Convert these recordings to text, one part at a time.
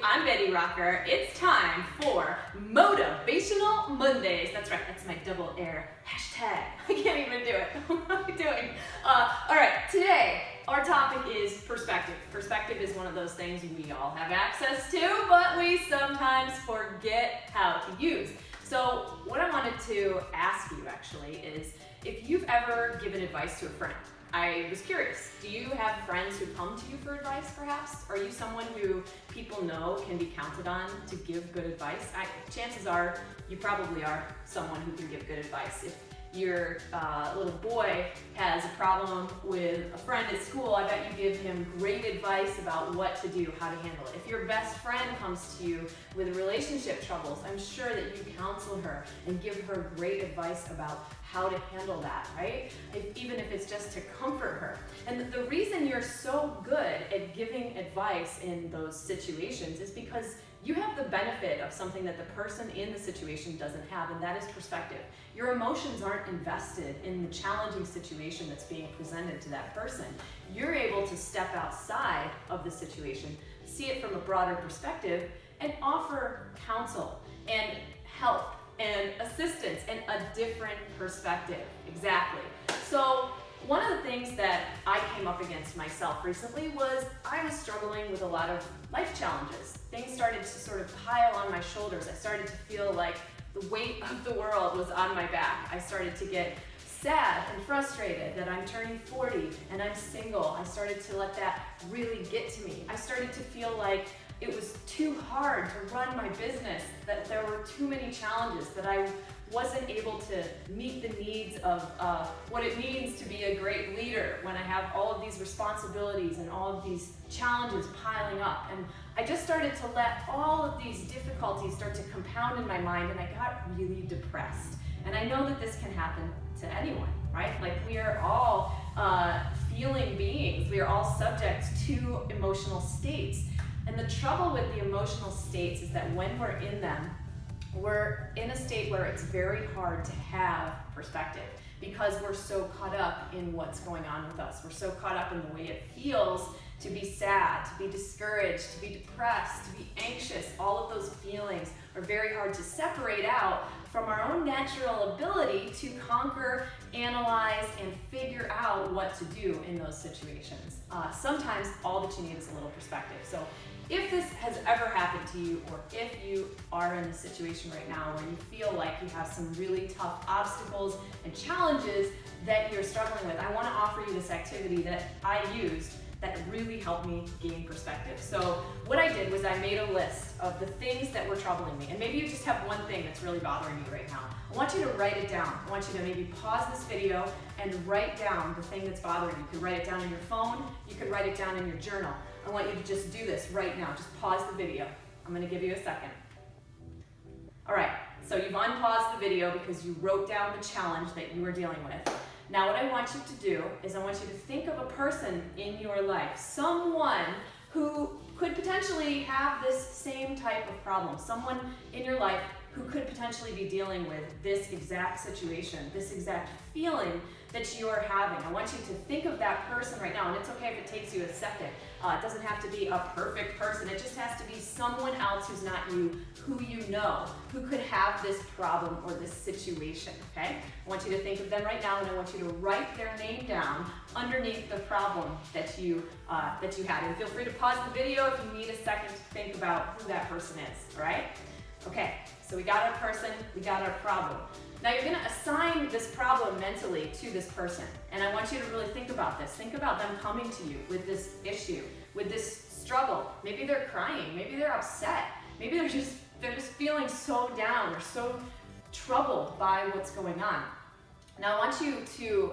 I'm Betty Rocker. It's time for Motivational Mondays. That's right, that's my double air hashtag. I can't even do it. What am I doing? All right, today our topic is perspective. Perspective is one of those things we all have access to, but we sometimes forget how to use. So what I wanted to ask you actually is if you've ever given advice to a friend. I was curious, do you have friends who come to you for advice perhaps? Are you someone who people know can be counted on to give good advice? Chances are you probably are someone who can give good advice. If your little boy has a problem with a friend at school, I bet you give him great advice about what to do, how to handle it. If your best friend comes to you with relationship troubles, I'm sure that you counsel her and give her great advice about how to handle that, right? Even if it's just to comfort her. And the reason you're so good at giving advice in those situations is because you have the benefit of something that the person in the situation doesn't have, and that is perspective. Your emotions aren't invested in the challenging situation that's being presented to that person. You're able to step outside of the situation, see it from a broader perspective, and offer counsel and help and assistance and a different perspective. Exactly. So one of the things that I came up against myself recently was I was struggling with a lot of life challenges. Things started to sort of pile on my shoulders. I started to feel like the weight of the world was on my back. I started to get sad and frustrated that I'm turning 40 and I'm single. I started to let that really get to me. I started to feel like it was too hard to run my business, that there were too many challenges, that I wasn't able to meet the needs of what it means to be a great leader when I have all of these responsibilities and all of these challenges piling up. And I just started to let all of these difficulties start to compound in my mind, and I got really depressed. And I know that this can happen to anyone, right? Like, we are all feeling beings. We are all subject to emotional states. And the trouble with the emotional states is that when we're in them, we're in a state where it's very hard to have perspective because we're so caught up in what's going on with us. We're so caught up in the way it feels to be sad, to be discouraged, to be depressed, to be anxious. All of those feelings are very hard to separate out from our own natural ability to conquer, analyze, and figure out what to do in those situations. Sometimes all that you need is a little perspective. So if this has ever happened to you, or if you are in a situation right now where you feel like you have some really tough obstacles and challenges that you're struggling with, I want to offer you this activity that I used that really helped me gain perspective. So what I did was I made a list of the things that were troubling me. And maybe you just have one thing that's really bothering you right now. I want you to write it down. I want you to maybe pause this video and write down the thing that's bothering you. You could write it down in your phone. You could write it down in your journal. I want you to just do this right now. Just pause the video. I'm going to give you a second. All right, so you've unpaused the video because you wrote down the challenge that you were dealing with. Now what I want you to do is I want you to think of a person in your life, someone who could potentially have this same type of problem, someone in your life who could potentially be dealing with this exact situation, this exact feeling that you're having. I want you to think of that person right now, and it's okay if it takes you a second. It doesn't have to be a perfect person. It just has to be someone else who's not you, who you know, who could have this problem or this situation, okay? I want you to think of them right now, and I want you to write their name down underneath the problem that you had. And feel free to pause the video if you need a second to think about who that person is, all right? Okay, so we got our person, we got our problem. Now you're gonna assign this problem mentally to this person, and I want you to really think about this. Think about them coming to you with this issue, with this struggle. Maybe they're crying, maybe they're upset, maybe they're just feeling so down or so troubled by what's going on. Now I want you to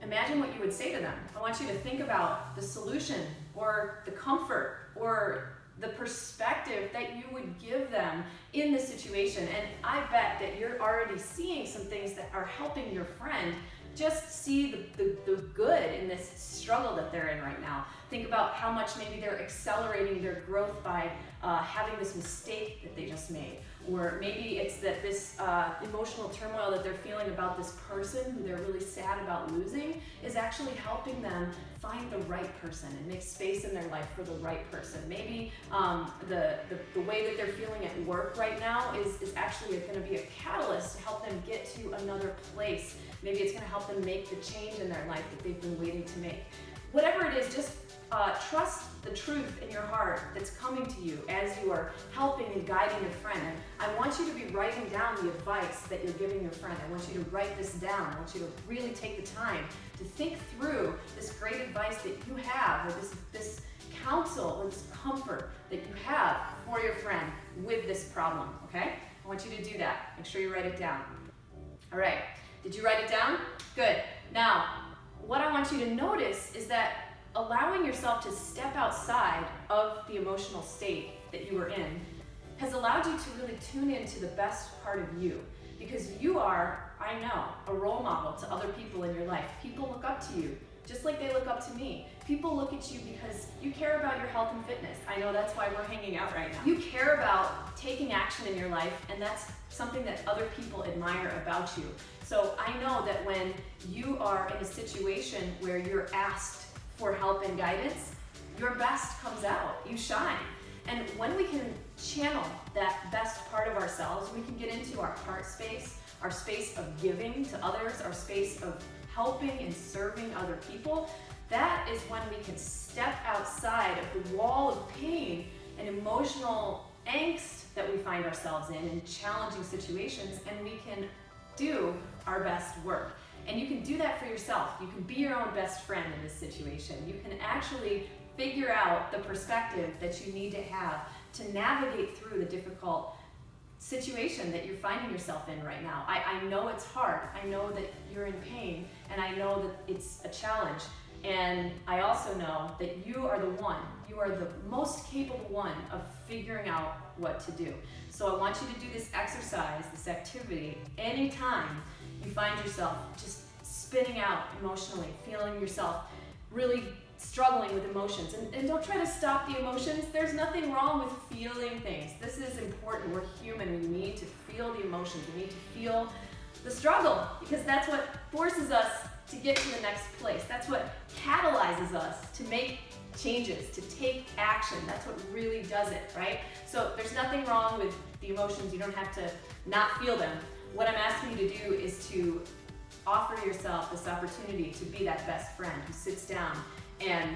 imagine what you would say to them. I want you to think about the solution or the comfort or the perspective that you would give them in the situation. And I bet that you're already seeing some things that are helping your friend just see the good in this struggle that they're in right now. Think about how much maybe they're accelerating their growth by having this mistake that they just made. or maybe it's that this emotional turmoil that they're feeling about this person who they're really sad about losing is actually helping them find the right person and make space in their life for the right person. Maybe the way that they're feeling at work right now is actually going to be a catalyst to help them get to another place. Maybe it's going to help them make the change in their life that they've been waiting to make. Whatever it is, just trust the truth in your heart that's coming to you as you are helping and guiding your friend. And I want you to be writing down the advice that you're giving your friend. I want you to write this down. I want you to really take the time to think through this great advice that you have, or this counsel or this comfort that you have for your friend with this problem, okay? I want you to do that. Make sure you write it down. All right, did you write it down? Good. Now, what I want you to notice is that allowing yourself to step outside of the emotional state that you were in has allowed you to really tune into the best part of you, because you are, I know, a role model to other people in your life. People look up to you just like they look up to me. People look at you because you care about your health and fitness. I know that's why we're hanging out right now. You care about taking action in your life, and that's something that other people admire about you. So I know that when you are in a situation where you're asked for help and guidance, your best comes out, you shine. And when we can channel that best part of ourselves, we can get into our heart space, our space of giving to others, our space of helping and serving other people. That is when we can step outside of the wall of pain and emotional angst that we find ourselves in challenging situations, and we can do our best work. And you can do that for yourself. You can be your own best friend in this situation. You can actually figure out the perspective that you need to have to navigate through the difficult situation that you're finding yourself in right now. I know it's hard. I know that you're in pain, and I know that it's a challenge. And I also know that you are the one, you are the most capable one of figuring out what to do. So I want you to do this exercise, this activity, anytime you find yourself just spinning out emotionally, feeling yourself really struggling with emotions. And don't try to stop the emotions. There's nothing wrong with feeling things. This is important. We're human. We need to feel the emotions. We need to feel the struggle, because that's what forces us to get to the next place. That's what catalyzes us to make changes, to take action. That's what really does it, right? So there's nothing wrong with the emotions. You don't have to not feel them. What I'm asking you to do is to offer yourself this opportunity to be that best friend who sits down and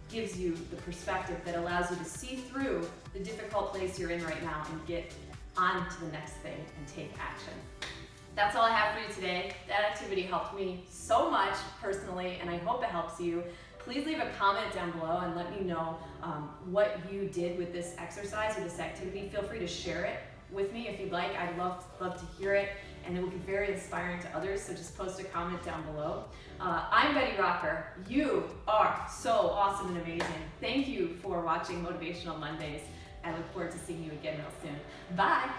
gives you the perspective that allows you to see through the difficult place you're in right now and get on to the next thing and take action. That's all I have for you today. That activity helped me so much personally, and I hope it helps you. Please leave a comment down below and let me know what you did with this exercise or this activity. Feel free to share it with me if you'd like. I'd love to hear it, and it will be very inspiring to others, so just post a comment down below. I'm Betty Rocker. You are so awesome and amazing. Thank you for watching Motivational Mondays. I look forward to seeing you again real soon. Bye!